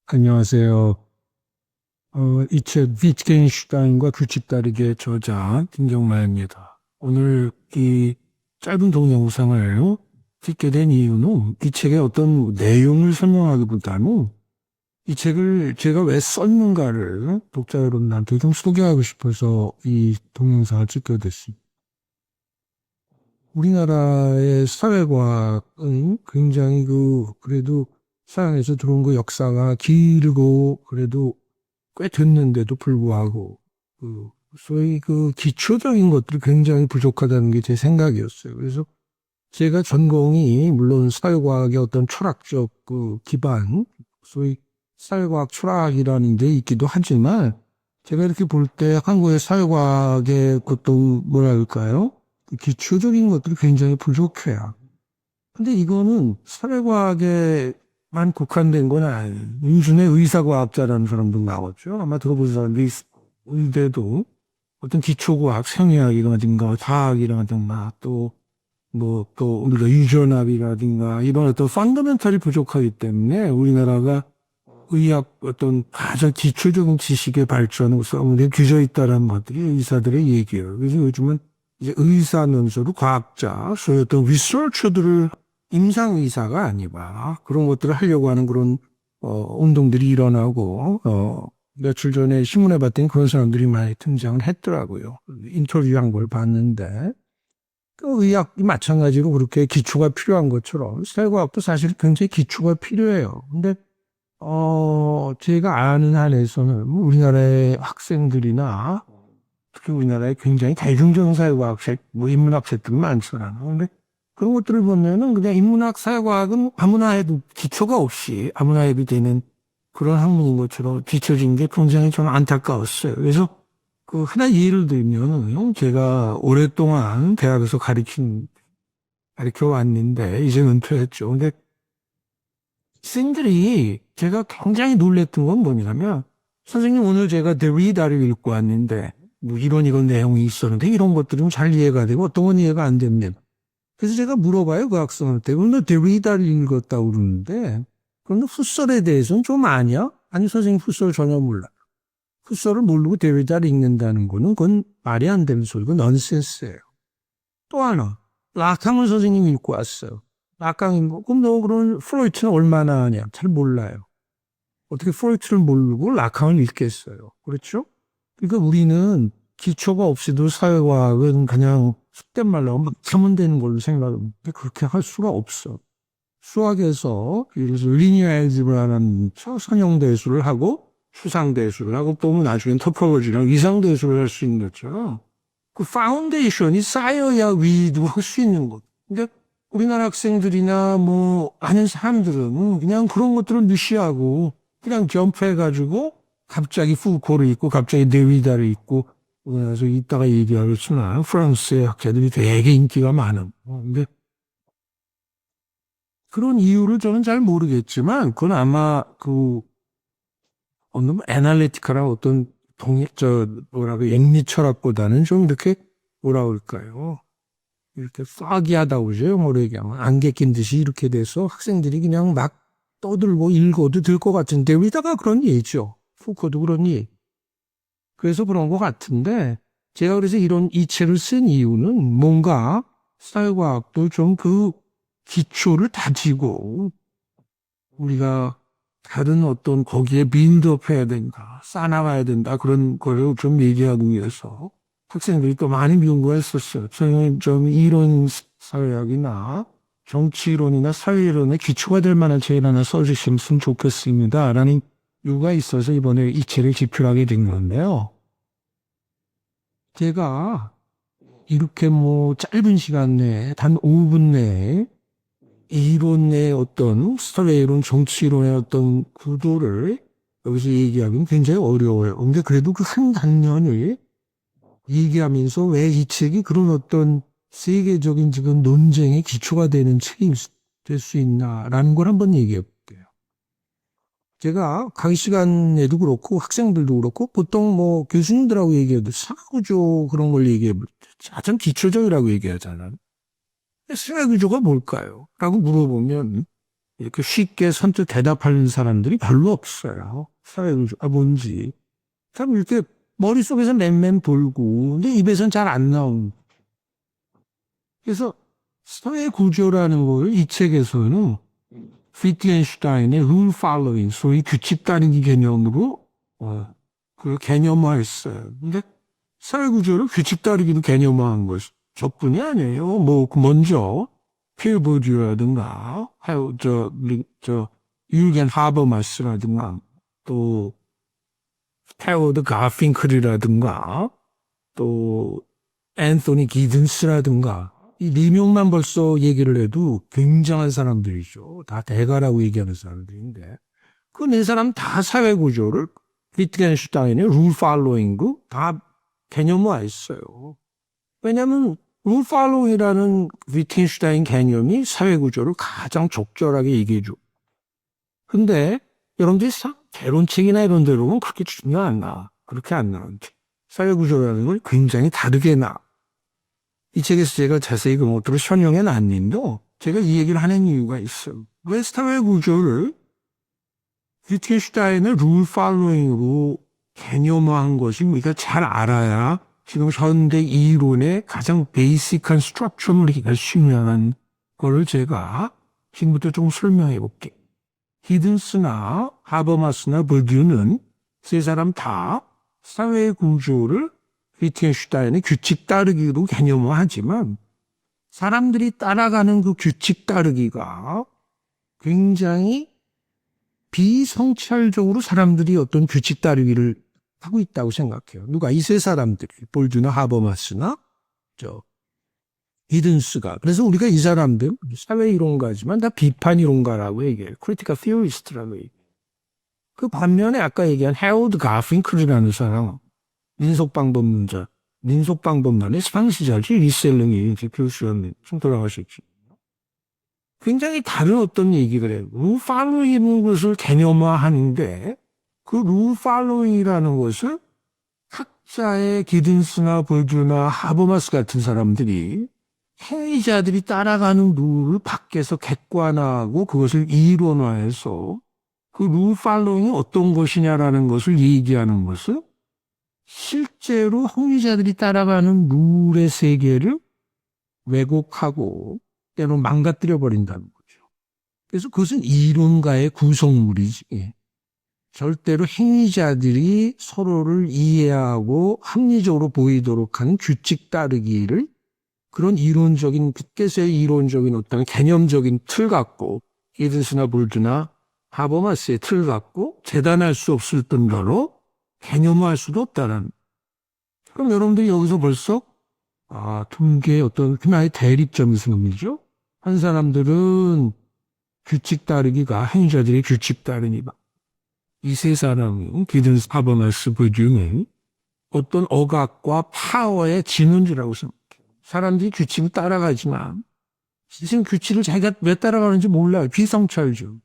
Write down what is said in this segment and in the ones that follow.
안녕하세요. 이 책 위트겐슈타인과 규칙 다르게 저자 김경만입니다. 오늘 이 짧은 동영상을 찍게 된 이유는 이 책의 어떤 내용을 설명하기보다는 이 책을 제가 왜 썼는가를 독자 여러분한테 좀 소개하고 싶어서 이 동영상을 찍게 됐습니다. 우리나라의 사회과학은 굉장히 그래도 서양에서 들어온 그 역사가 길고 그래도 꽤 됐는데도 불구하고 소위 기초적인 것들이 굉장히 부족하다는 게 제 생각이었어요. 그래서 제가 전공이 물론 사회과학의 어떤 철학적 기반, 소위 사회과학 철학이라는 데 있기도 하지만 제가 이렇게 볼 때 한국의 사회과학의 어떤 뭐랄까요? 그 기초적인 것들이 굉장히 부족해요. 근데 이거는 사회과학에만 국한된 건 아니에요. 요즘에 의사과학자라는 사람도 나왔죠. 아마 들어본 사람들이 의대도 어떤 기초과학, 생의학이라든가 과학이라든가 또 우리가 유전압이라든가 이런 어떤 펀더멘털이 부족하기 때문에 우리나라가 의학 어떤 가장 기초적인 지식의 발전으로 싸움에 뒤져 있다는 것들이 의사들의 얘기예요. 그래서 요즘은 이제 의사면서도 과학자, 소위 어떤 리서처들을 임상의사가 아니라 그런 것들을 하려고 하는 그런 운동들이 일어나고 며칠 전에 신문에 봤더니 그런 사람들이 많이 등장을 했더라고요. 인터뷰한 걸 봤는데 그 의학이 마찬가지로 그렇게 기초가 필요한 것처럼 사회과학도 사실 굉장히 기초가 필요해요. 근데 제가 아는 한에서는 뭐 우리나라의 학생들이나 특히 우리나라에 굉장히 대중적인 사회과학책, 뭐 인문학책들이 많잖아요. 근데 그런 것들을 보면은 그냥 인문학, 사회과학은 아무나 해도 기초가 없이 아무나 해도 되는 그런 학문인 것처럼 비춰진 게 굉장히 좀 안타까웠어요. 그래서 하나 예를 들면은 제가 오랫동안 대학에서 가르쳐 왔는데 이제 은퇴했죠. 근데 학생들이 제가 굉장히 놀랬던 건 뭐냐면 선생님 오늘 제가 데리다를 읽고 왔는데 뭐 이런 내용이 있었는데 이런 것들은 잘 이해가 되고 어떤 건 이해가 안 됩니다. 그래서 제가 물어봐요 그 학생한테 오늘 데리다를 읽었다고 그러는데 그런데 훗설에 대해서는 좀 아냐? 아니 선생님 훗설 전혀 몰라. 훗설을 모르고 데리다를 읽는다는 거는 그건 말이 안 되는 소리고 넌센스예요. 또 하나 라캉을 선생님이 읽고 왔어요. 라캉이 뭐 그럼 너 그런 프로이트는 얼마나 하냐? 잘 몰라요. 어떻게 프로이트를 모르고 라칸을 읽겠어요. 그렇죠? 그러니까 우리는 기초가 없이도 사회과학은 그냥 속된 말로 막 하면 되는 걸로 생각하는데 그렇게 할 수가 없어. 수학에서 예를 들어서 리니어 알지브라는 선형대수를 하고 추상대수를 하고 보면 나중엔 토포로지랑 이상대수를 할 수 있는 것처럼 그 파운데이션이 쌓여야 위도 할 수 있는 것. 근데 우리나라 학생들이나 뭐 아는 사람들은 그냥 그런 것들을 무시하고 그냥 점프해가지고 갑자기 푸코를 읽고 갑자기 데리다를 읽고 그래서 이따가 얘기하겠지만 프랑스의 학자들이 되게 인기가 많은. 근데 그런 이유를 저는 잘 모르겠지만 그건 아마 어느 애널리티컬한 어떤 뭐라고 영리 철학보다는 좀 이렇게 뭐라 그럴까요? 이렇게 foggy하다 그러죠. 영어로 얘기하면 안개 낀 듯이 이렇게 돼서 학생들이 그냥 막 떠들고 읽어도 될 것 같은데 위다가 그런 예죠. 푸코도 그런 예. 그래서 그런 것 같은데 제가 그래서 이 책을 쓴 이유는 뭔가 사회과학도 좀 기초를 다지고 우리가 다른 어떤 거기에 빌드업해야 된다, 쌓아나가야 된다 그런 거를 좀 얘기하기 위해서 학생들이 또 많이 연구했었어요. 저는 좀 이론 사회학이나 정치이론이나 사회이론의 기초가 될 만한 책 하나 써주시면 좋겠습니다. 라는 이유가 있어서 이번에 이 책을 집필하게 된 건데요. 제가 이렇게 뭐 짧은 시간 내에 단 5분 내에 이론의 어떤 사회이론, 정치이론의 어떤 구도를 여기서 얘기하기는 굉장히 어려워요. 근데 그래도 그 한 단면을 얘기하면서 왜 이 책이 그런 어떤 세계적인 지금 논쟁의 기초가 되는 책이 될 수 있나라는 걸 한번 얘기해 볼게요. 제가 강의 시간에도 그렇고 학생들도 그렇고 보통 뭐 교수님들하고 얘기해도 사회구조 그런 걸 얘기해 볼 때 가장 기초적이라고 얘기하잖아요. 사회구조가 뭘까요? 라고 물어보면 이렇게 쉽게 선뜻 대답하는 사람들이 별로 없어요. 사회구조가 뭔지. 참 이렇게 머릿속에서 맴맴 돌고, 근데 입에선 잘 안 나오는. 그래서 사회구조라는 걸 이 책에서는 피트겐슈타인의 룰 팔로잉, 소위 규칙 따르기 개념으로 그 개념화했어요. 근데 사회구조를 규칙 따르기로 개념화한 것 저뿐이 아니에요. 뭐 먼저 필보드라든가 유겐 하버마스라든가 또 헤워드 가핑클이라든가 또 앤소니 기든스라든가 이 네 명만 벌써 얘기를 해도 굉장한 사람들이죠. 다 대가라고 얘기하는 사람들인데 그 네 사람 다 사회구조를 위트겐슈타인의 룰 팔로잉도 다 개념화했어요. 왜냐하면 룰 팔로잉이라는 위트겐슈타인 개념이 사회구조를 가장 적절하게 얘기해줘. 근데 여러분들이 개론책이나 이런 데로 보면 그렇게 중요한 나. 그렇게 안 나오는데. 사회구조라는 걸 굉장히 다르게 나. 이 책에서 제가 자세히 그 것들을 설명해 놨는데 제가 이 얘기를 하는 이유가 있어요. 왜 사회구조를 위트겐슈타인의 룰 팔로잉으로 개념화한 것이 우리가 잘 알아야 지금 현대 이론의 가장 베이직한 스트럭처를 이해할 수 있는 거를 제가 지금부터 좀 설명해 볼게요. 히든스나 하버마스나 버듀는 세 사람 다 사회 구조를 위트겐슈타인의 규칙 따르기로 개념화하지만 사람들이 따라가는 그 규칙 따르기가 굉장히 비성찰적으로 사람들이 어떤 규칙 따르기를 하고 있다고 생각해요. 누가 이 세 사람들이 볼드나 하버마스나 히든스가. 그래서 우리가 이 사람들 사회 이론가지만 다 비판 이론가라고 얘기해요. 크리티컬 티어리스트라고 얘기해요. 그 반면에 아까 얘기한 헤워드 가핑클이라는 사람, 민속방법론자, 민속방법론의 상시자지 리셀링이 이제 교수였는데 좀 돌아가셨지. 굉장히 다른 어떤 얘기를 해요. 룰 팔로잉이라는 것을 개념화하는데 그 룰 팔로잉이라는 것을 학자의 기든스나 볼드나 하버마스 같은 사람들이 행위자들이 따라가는 룰을 밖에서 객관화하고 그것을 이론화해서 그 룰 팔로잉이 어떤 것이냐라는 것을 얘기하는 것은 실제로 행위자들이 따라가는 룰의 세계를 왜곡하고 때로 망가뜨려 버린다는 거죠. 그래서 그것은 이론가의 구성물이지. 절대로 행위자들이 서로를 이해하고 합리적으로 보이도록 하는 규칙 따르기를 그런 이론적인, 빗개서의 이론적인 어떤 개념적인 틀 갖고 히든스나 볼드나 하버마스의 틀 갖고 재단할 수 없을 정도로 개념화할 수도 없다는. 그럼 여러분들이 여기서 벌써 통계의 어떤 하나의 대립점 생기죠. 한 사람들은 규칙 따르기가 행위자들의 규칙 따르기가 이 세 사람은 기든스 하버마스 볼드는 어떤 억압과 파워의 진원지라고 생각해요. 사람들이 규칙을 따라가지만 지금 규칙을 자기가 왜 따라가는지 몰라요. 비성찰죠.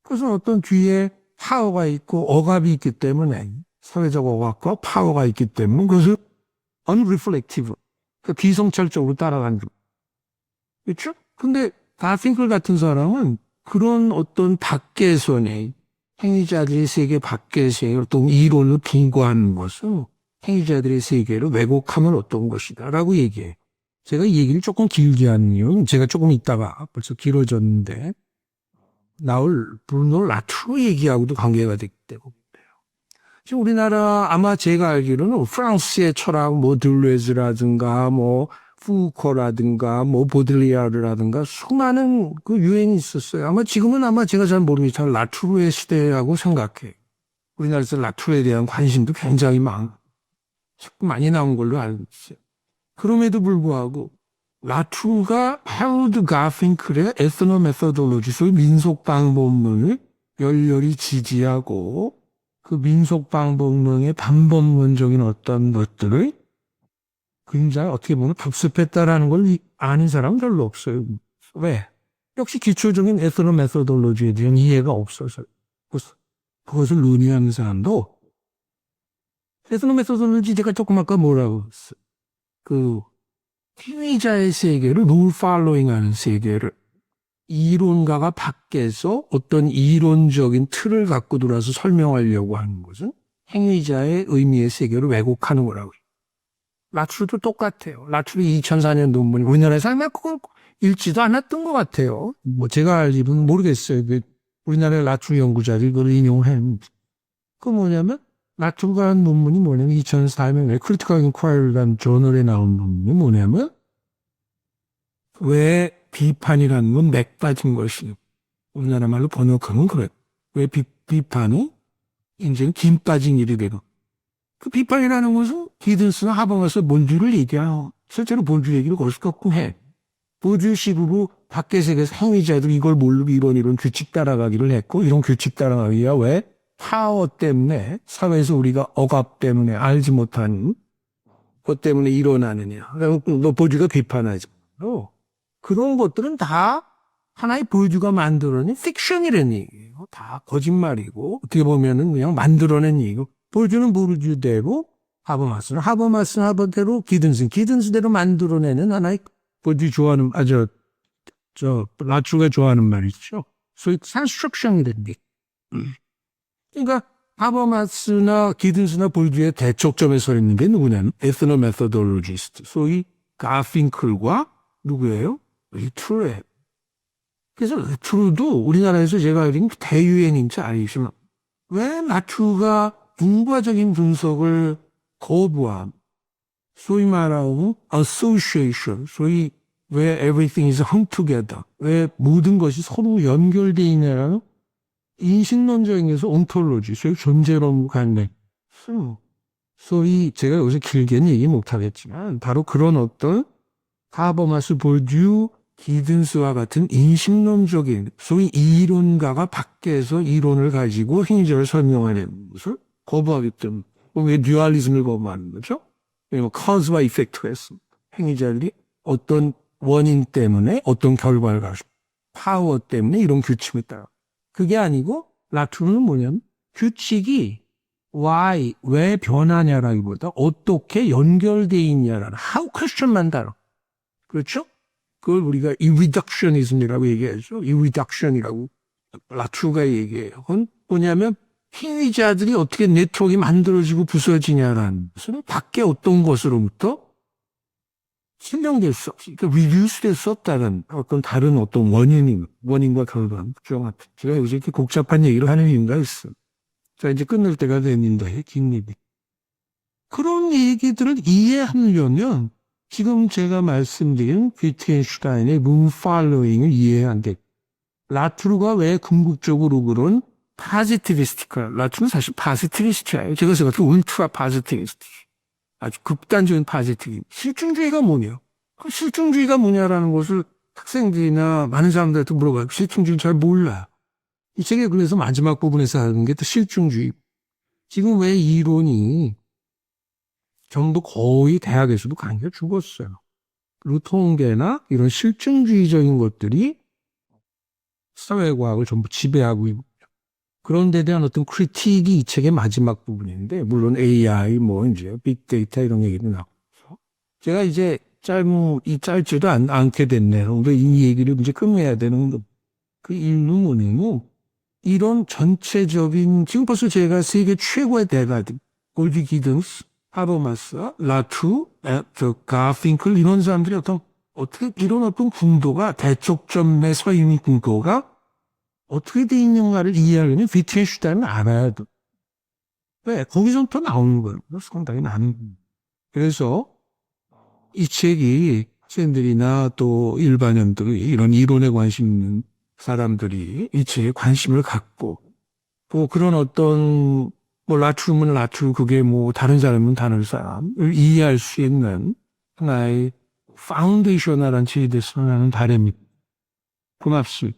그것은 어떤 뒤에 파워가 있고 억압이 있기 때문에 사회적 억압과 파워가 있기 때문에 그것을 unreflective, 그러니까 비성찰적으로 따라가는 거죠. 그렇죠? 근데 가핑클 같은 사람은 그런 어떤 밖에서의 행위자들의 세계 밖에서의 어떤 이론을 통과하는 것은 행위자들의 세계를 왜곡하면 어떤 것이다 라고 얘기해. 제가 이 얘기를 조금 길게 하는 이유는 제가 조금 있다가 벌써 길어졌는데 나올 브루노 라투로 얘기하고도 관계가 되기 때문에 지금 우리나라 아마 제가 알기로는 프랑스의 철학 뭐 들레즈라든가 뭐 푸코라든가 뭐 보들리아르라든가 수많은 그 유행이 있었어요. 아마 지금은 제가 잘 모르겠지만 라투르의 시대라고 생각해. 우리나라에서 라투르에 대한 관심도 굉장히 많이 나온 걸로 알고 있어요. 그럼에도 불구하고 라투르가 헤워드 가핑클의 에스너 메서돌로지, 소위 민속방법론을 열렬히 지지하고 그 민속방법론의 반법론적인 어떤 것들을 굉장히 어떻게 보면 답습했다라는 걸 아는 사람은 별로 없어요. 왜? 역시 기초적인 에스너 메서돌로지에 대한 이해가 없어서 그것을 논의하는 사람도 에스너 메서돌로지 제가 조금 아까 뭐라고 했어요. 그 행위자의 세계를 룰 팔로잉하는 세계를 이론가가 밖에서 어떤 이론적인 틀을 갖고 들어와서 설명하려고 하는 것은 행위자의 의미의 세계를 왜곡하는 거라고요. 라투르도 똑같아요. 라투르 2004년 논문이 우리나라에서 아마 그걸 읽지도 않았던 것 같아요. 뭐 제가 알기로는 모르겠어요. 우리나라의 라투르 연구자들이 그걸 인용했는데. 그 뭐냐면 라투르가 한 논문이 뭐냐면 2004년에 크리티컬 인콰이리라는 저널에 나온 논문이 뭐냐면 왜 비판이라는 건 맥 빠진 것이요. 우리나라 말로 번역하면 그래요. 왜 비판이 인생은 김 빠진 일이 되고. 그 비판이라는 것은 기든스나 하버마스 본주를 얘기해요. 실제로 본주 얘기를 거기서 거꾸로 해. 본주식으로 밖의 세계에서 행위자들이 이걸 모르고 이런 규칙 따라가기를 했고 이런 규칙 따라가기가 왜 파워 때문에 사회에서 우리가 억압 때문에 알지 못하는 것 때문에 일어나느냐. 너 본주가 비판하지. 그런 것들은 다 하나의 보여주가 만들어낸 픽션이라는 얘기예요. 다 거짓말이고 어떻게 보면은 그냥 만들어낸 얘기고 보여주는 보여주대로 하버마스는 하버대로 기든스대로 만들어내는 하나의 보여주 좋아하는 라투가 좋아하는 말이죠. 소위 컨스트럭션이라는 얘기. 그러니까 하버마스나 기든스나 보여주의 대척점에 서 있는 게 누구냐면 에스너 메소돌로지스트 소위 가핑클과 누구예요? 리투르예요. 그래서 리투르도 우리나라에서 제가 알기로는 대유행인지 아니지만 왜 라투가 문과적인 분석을 거부함? 소위 말하는 association, 소위 왜 everything is hung together, 왜 모든 것이 서로 연결되어 있냐라는 인식론적인 게서 온톨로지, 소위 존재론 관계. 소위 제가 여기서 길게는 얘기 못하겠지만 바로 그런 어떤 하버마스 보듀 기든스와 같은 인식론적인 소위 이론가가 밖에서 이론을 가지고 행위자를 설명하는 것을 거부하기 때문에 왜 듀얼리즘을 거부하는 거죠? 왜냐면 cause와 effect가 있습니다. 행위자들이 어떤 원인 때문에 어떤 결과를 가지고 파워 때문에 이런 규칙을 따라. 그게 아니고 라투르는 뭐냐면 규칙이 why, 왜 변하냐라기보다 어떻게 연결되어 있냐라는 how question만 다뤄. 그렇죠? 그걸 우리가 irreductionism이라고 얘기하죠. irreduction이라고 라투르가 얘기해요. 그건 뭐냐면 행위자들이 어떻게 네트워크가 만들어지고 부서지냐라는 것은 밖에 어떤 것으로부터 실명될 수 없이, 그러니까 reduce 될 수 없다는 어떤 다른 어떤 원인과 결과, 제가 요새 이렇게 복잡한 얘기를 하는 이유가 있어요. 자, 이제 끝낼 때가 됐는데, 긴 얘기. 그런 얘기들을 이해하려면 지금 제가 말씀드린 비트겐슈타인의 문 팔로잉을 이해해야 안 돼. 라투르가 왜 궁극적으로 그런 파지티비스틱한, 라투르는 사실 파지티비스트예요. 제가 생각해도 울트라 파지티비스트. 아주 극단적인 파지티비. 실증주의가 뭐냐? 그 실증주의가 뭐냐라는 것을 학생들이나 많은 사람들한테 물어봐요. 실증주의는 잘 몰라요. 이 책에 그래서 마지막 부분에서 하는 게 또 실증주의. 지금 왜 이론이 전부 거의 대학에서도 강의가 죽었어요. 그리고 통계나 이런 실증주의적인 것들이 사회과학을 전부 지배하고 있고 그런 데 대한 어떤 크리틱이 이 책의 마지막 부분인데 물론 AI 뭐 이제 빅데이터 이런 얘기도 나오고 제가 이제 짧지도 않게 됐네요. 근데 이 얘기를 이제 끝내야 되는 그 이유는 뭐냐면 이런 전체적인 지금 벌써 제가 세계 최고의 대가들 골디 기든스, 하버마스, 라투, 가핑클 이런 사람들이 어떻게 이런 어떤 궁도가 대척점에 서 있는 궁도가 어떻게 돼 있는가를 이해하려면 비트겐슈타인을 알아야 돼. 왜? 거기서부터 나오는 거예요. 상당히 나는. 그래서 이 책이 학생들이나 또 일반인들이 이런 이론에 관심 있는 사람들이 이 책에 관심을 갖고 또 그런 어떤 뭐 라투르면 라투르 그게 뭐 다른 사람은 다른 사람을 이해할 수 있는 하나의 파운데이셔널한 책이 됐으면 하는 바람입니다. 고맙습니다.